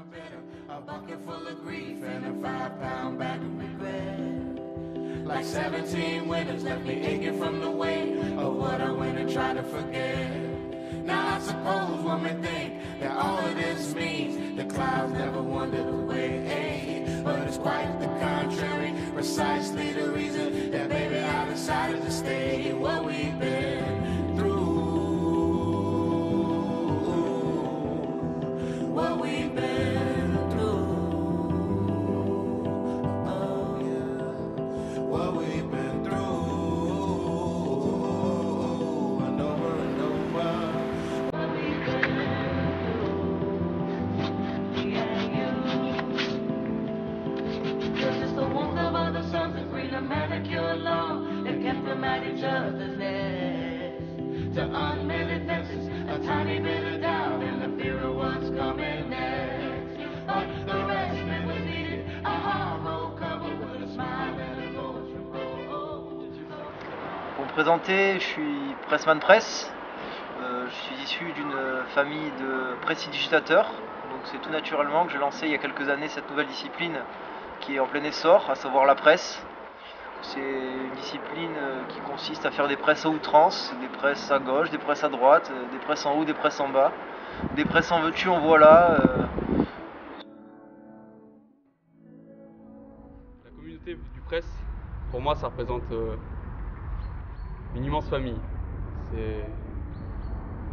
A bucket full of grief and a 5-pound bag of regret. Like 17 winters left me aching from the weight of what I went and tried to forget. Now I suppose one may think that all of this means the clouds never wandered away. But it's quite the contrary, precisely the reason that baby I decided to stay. What we've been through, what we've been through, oh yeah, what we've been through, and over and over. What we've been through, yeah, you. Cause it's the warmth of other suns and green and manicure lawn that kept them at each other's nest. To unmended fences, a tiny bit of doubt and the fear of what's coming next. But the rest was needed, a hard road covered with a smile and a voice from road. Pour me présenter, je suis pressman presse. Je suis issu d'une famille de prestidigitateurs. Donc c'est tout naturellement que j'ai lancé il y a quelques années cette nouvelle discipline qui est en plein essor, à savoir la presse. C'est une discipline qui consiste à faire des presses à outrance, des presses à gauche, des presses à droite, des presses en haut, des presses en bas, des presses en veux-tu, en voilà. La communauté du presse, pour moi, ça représente une immense famille.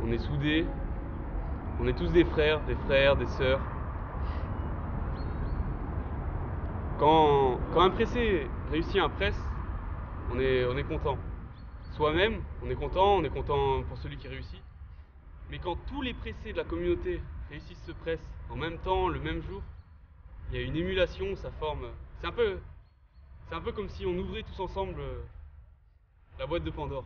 On est soudés, on est tous des frères, des sœurs. Quand un pressé réussit un presse, on est content. Soi-même, on est content pour celui qui réussit. Mais quand tous les pressés de la communauté réussissent ce presse en même temps, le même jour, il y a une émulation, ça forme. C'est un peu comme si on ouvrait tous ensemble la boîte de Pandore.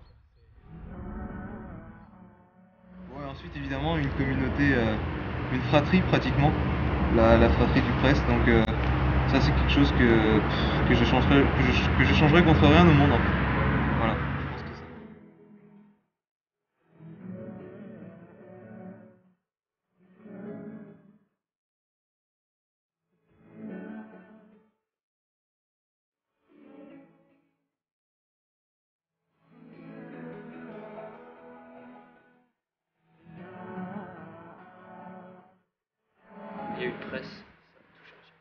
Ouais, ensuite évidemment une communauté, une fratrie pratiquement, la fratrie du presse. Donc ça c'est quelque chose que je changerais contre rien au monde en fait. Voilà, je pense que ça. Il y a eu une presse, ça a tout changé.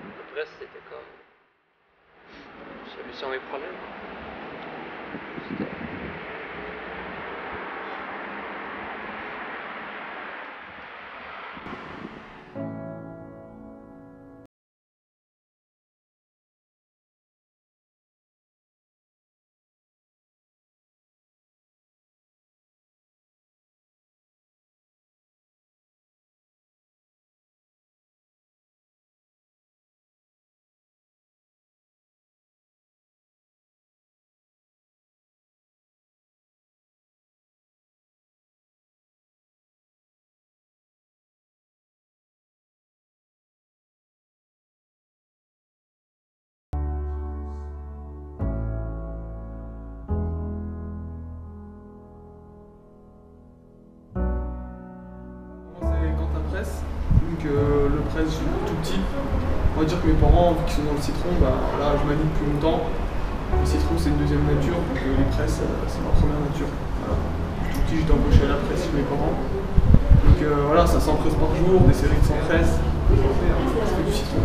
La presse, c'était comme solution à mes problèmes. Donc le presse, je suis tout petit. On va dire que mes parents, vu qu'ils sont dans le citron, là je manie depuis longtemps. Le citron c'est une deuxième nature, donc les presses c'est ma première nature. Voilà. Tout petit j'étais embauché à la presse chez mes parents. Donc voilà, ça 100 presses par jour, des séries de 100 presses. Je fais du citron.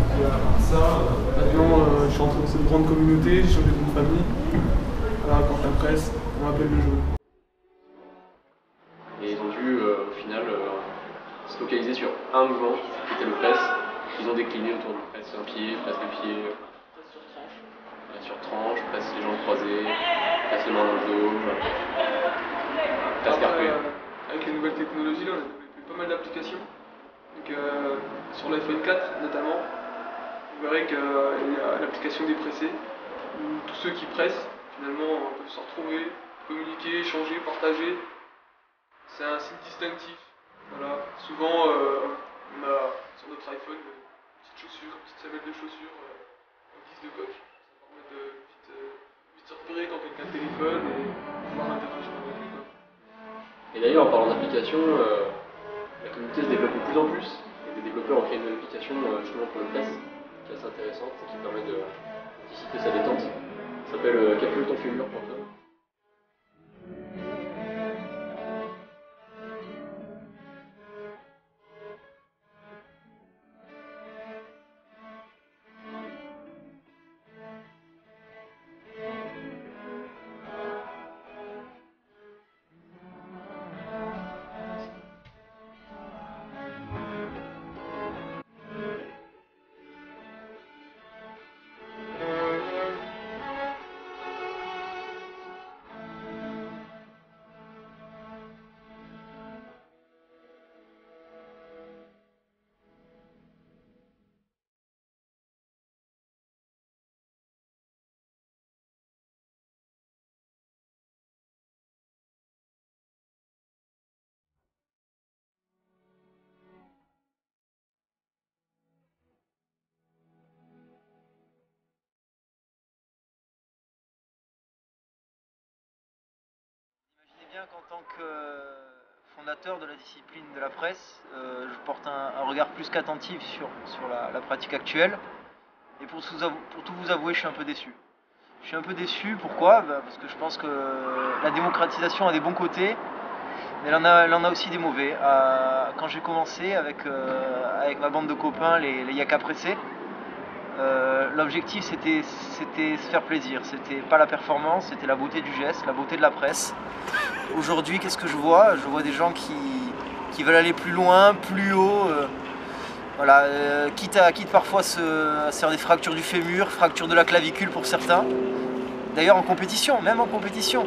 Maintenant je suis entré dans cette grande communauté, j'ai changé de nom de famille. Voilà, quand la presse, on m'appelle le jaune. Et ils ont dû au final se focaliser sur un mouvement qui était le presse. Ils ont décliné autour du presse un pied, presse de pied, presse sur tranche, presse les jambes croisées, presse les mains dans le dos, presse carpée. Avec les nouvelles technologies, là, on a développé pas mal d'applications. Donc sur l'iPhone 4 notamment, vous verrez qu'il y a l'application des pressés, où tous ceux qui pressent finalement peuvent se retrouver, communiquer, échanger, partager. C'est un signe distinctif. Voilà. Souvent, on a sur notre iPhone une petite chaussure, une petite semelle de chaussure en guise de coque. Ça permet de vite se récupérer quand quelqu'un téléphone et pouvoir interagir avec lui. Et d'ailleurs, en parlant d'application, la communauté se développe de plus en plus. Et des développeurs ont créé une nouvelle application justement pour le press, qui est assez intéressante et qui permet de dissiper sa détente. Ça s'appelle calcule-ton-fémur.com. Bien qu'en tant que fondateur de la discipline de la presse, je porte un regard plus qu'attentif sur la pratique actuelle. Et pour tout vous avouer, je suis un peu déçu. Je suis un peu déçu, pourquoi ? Parce que je pense que la démocratisation a des bons côtés, mais elle en a aussi des mauvais. Quand j'ai commencé avec ma bande de copains, les Yaka Pressés, l'objectif c'était se faire plaisir, c'était pas la performance, c'était la beauté du geste, la beauté de la presse. Aujourd'hui, qu'est-ce que je vois ? Je vois des gens qui veulent aller plus loin, plus haut, voilà, quitte parfois à se faire des fractures du fémur, fractures de la clavicule pour certains. D'ailleurs en compétition, même en compétition,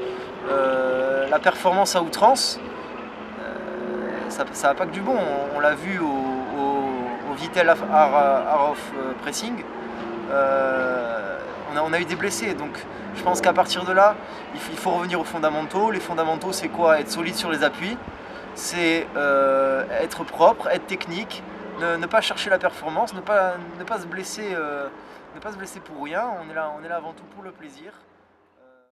la performance à outrance, ça n'a pas que du bon. On l'a vu au Vittel Art of Pressing. On a eu des blessés, donc je pense qu'à partir de là, il faut revenir aux fondamentaux. Les fondamentaux, c'est quoi ? Être solide sur les appuis, c'est être propre, être technique, ne pas chercher la performance, ne pas se blesser pour rien. On est là avant tout pour le plaisir.